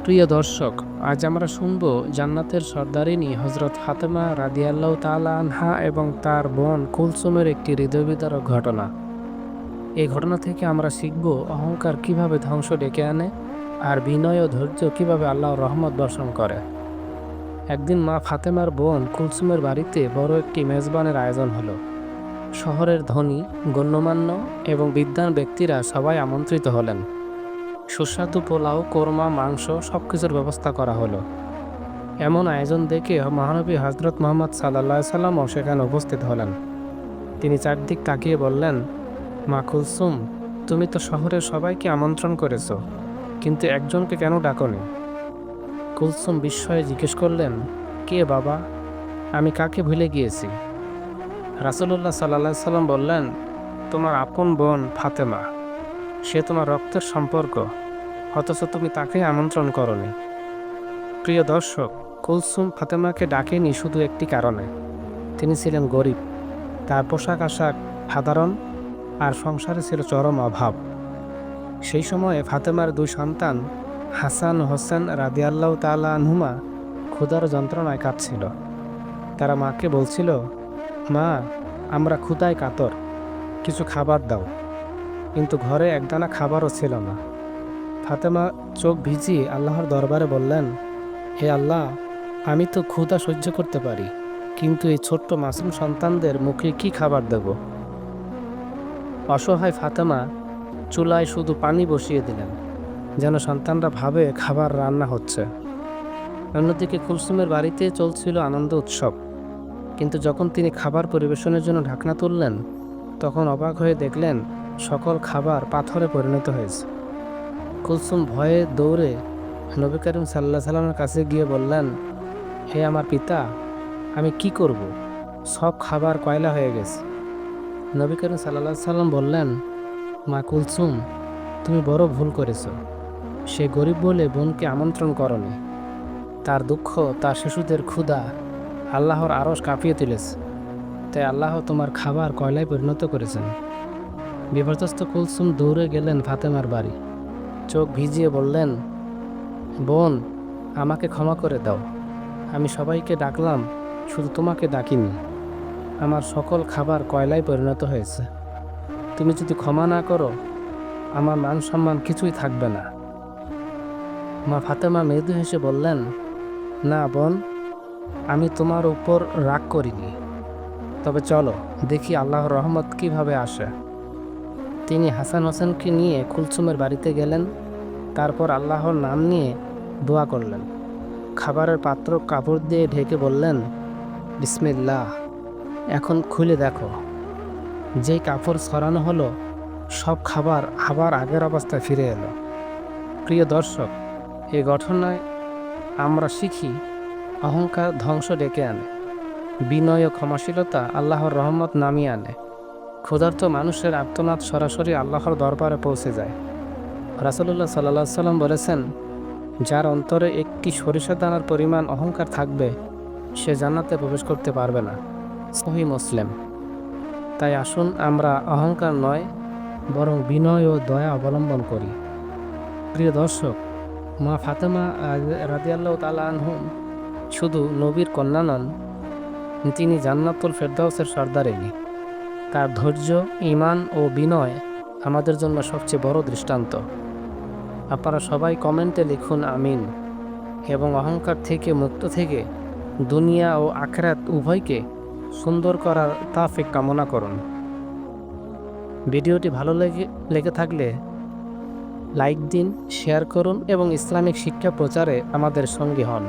প্রিয় দর্শক, আজ আমরা শুনব জান্নাতের সর্দারিনী হজরত ফাতেমা রাদিয়াল্লাহু তাআলা আনহা এবং তার বোন কুলসুমের একটি হৃদয়বিদারক ঘটনা। এই ঘটনা থেকে আমরা শিখব অহংকার কিভাবে ধ্বংস ডেকে আনে আর বিনয় ও ধৈর্য কিভাবে আল্লাহর রহমত বর্ষণ করে। একদিন মা ফাতেমার বোন কুলসুমের বাড়িতে বড় একটি মেজবানের আয়োজন হলো। শহরের ধনী, গণ্যমান্য এবং বিদ্বান ব্যক্তিরা সবাই আমন্ত্রিত হলেন। সুস্বাদু পোলাও, কোরমা, মাংস সবকিছুর ব্যবস্থা করা হলো। এমন আয়োজন দেখে মহানবী হজরত মুহাম্মদ সাল্লাল্লাহু আলাইহি সাল্লামও সেখানে উপস্থিত হলেন। তিনি চারদিক তাকিয়ে বললেন, মা কুলসুম, তুমি তো শহরের সবাইকে আমন্ত্রণ করেছ, কিন্তু একজনকে কেন ডাকনি? কুলসুম বিস্ময়ে জিজ্ঞেস করলেন, কে বাবা? আমি কাকে ভুলে গিয়েছি? রাসূলুল্লাহ সাল্লাল্লাহু আলাইহি সাল্লাম বললেন, তোমার আপন বোন ফাতেমা। সে তোমার রক্তের সম্পর্ক, অথচ তুমি তাকে আমন্ত্রণ করনি। প্রিয় দর্শক, কুলসুম ফাতেমাকে ডাকেনি শুধু একটি কারণে। তিনি ছিলেন গরিব, তার পোশাক আশাক সাধারণ, আর সংসারে ছিল চরম অভাব। সেই সময়ে ফাতেমার দুই সন্তান হাসান ও হোসেন রাদিয়াল্লাহু তাআলা আনহুমা ক্ষুধার যন্ত্রণায় কাঁদছিল। তারা মাকে বলছিল, মা, আমরা ক্ষুধায় কাতর, কিছু খাবার দাও। কিন্তু ঘরে একদানা খাবারও ছিল না। ফাতেমা চোখ ভিজিয়ে আল্লাহর দরবারে বললেন, হে আল্লাহ, আমি তো ক্ষুধা সহ্য করতে পারি, কিন্তু এই ছোট্ট মাসুম সন্তানদের মুখে কি খাবার দেব? অসহায় ফাতেমা চুলায় শুধু পানি বসিয়ে দিলেন, যেন সন্তানরা ভাবে খাবার রান্না হচ্ছে। অন্যদিকে কুলসুমের বাড়িতে চলছিল আনন্দ উৎসব, কিন্তু যখন তিনি খাবার পরিবেশনের জন্য ঢাকনা তুললেন, তখন অবাক হয়ে দেখলেন সকল খাবার পাথরে পরিণত হয়েছে। কুলসুম ভয়ে দৌড়ে নবী করিম সাল্লাল্লাহু আলাইহি সাল্লামের কাছে গিয়ে বললেন, হে আমার পিতা, আমি কি করব? সব খাবার কয়লা হয়ে গেছে। নবী করিম সাল্লাল্লাহু আলাইহি সাল্লাম বললেন, মা কুলসুম, তুমি বড় ভুল করেছ। সে গরিব বলে বোনকে আমন্ত্রণ করনি। তার দুঃখ, তার শিশুদের ক্ষুধা আল্লাহর আরশ কাঁপিয়ে তুলেছে। তাই আল্লাহ তোমার খাবার কয়লায় পরিণত করেছেন। বিপর্যস্ত কুলসুম দৌড়ে গেলেন ফাতেমার বাড়ি। চোখ ভিজিয়ে বললেন, বোন, আমাকে ক্ষমা করে দাও। আমি সবাইকে ডাকলাম, শুধু তোমাকে ডাকিনি। আমার সকল খাবার কয়লায় পরিণত হয়েছে। তুমি যদি ক্ষমা না করো, আমার মান সম্মান কিছুই থাকবে না। মা ফাতেমা মৃদু হেসে বললেন, না বোন, আমি তোমার উপর রাগ করিনি। তবে চলো দেখি আল্লাহর রহমত কিভাবে আসে। তিনি হাসান হোসেনকে নিয়ে কুলসুমের বাড়িতে গেলেন। তারপর আল্লাহর নাম নিয়ে দোয়া করলেন। খাবারের পাত্র কাপড় দিয়ে ঢেকে বললেন, বিসমিল্লাহ। এখন খুলে দেখো। যেই কাপড় সরানো হলো, সব খাবার আবার আগের অবস্থায় ফিরে এলো। প্রিয় দর্শক, এই ঘটনায় আমরা শিখি অহংকার ধ্বংস ডেকে আনে, বিনয় ও ক্ষমাশীলতা আল্লাহর রহমত নামিয়ে আনে। ক্ষুধার্ত মানুষের আর্তনাদ সরাসরি আল্লাহর দরবারে পৌঁছে যায়। রাসূলুল্লাহ সাল্লাল্লাহু আলাইহি সাল্লাম বলেছেন, যার অন্তরে একটি সরিষা দানার পরিমাণ অহংকার থাকবে, সে জান্নাতে প্রবেশ করতে পারবে না। সহিহ মুসলিম। তাই আসুন আমরা অহংকার নয়, বরং বিনয় ও দয়া অবলম্বন করি। প্রিয় দর্শক, মা ফাতেমা রাদিয়াল্লাহু তাআলা আনহুম শুধু নবীর কন্যা নন, তিনি জান্নাতুল ফেরদাউসের সর্দারিনী। তার ধৈর্য, ঈমান ও বিনয় আমাদের জন্য সবচেয়ে বড় দৃষ্টান্ত। আপনারা সবাই কমেন্টে লিখুন আমিন, এবং অহংকার থেকে মুক্ত থেকে দুনিয়া ও আখিরাত উভয়কে সুন্দর করার তৌফিক কামনা করুন। ভিডিওটি ভালো লেগে থাকলে লাইক দিন, শেয়ার করুন এবং ইসলামিক শিক্ষা প্রচারে আমাদের সঙ্গী হন।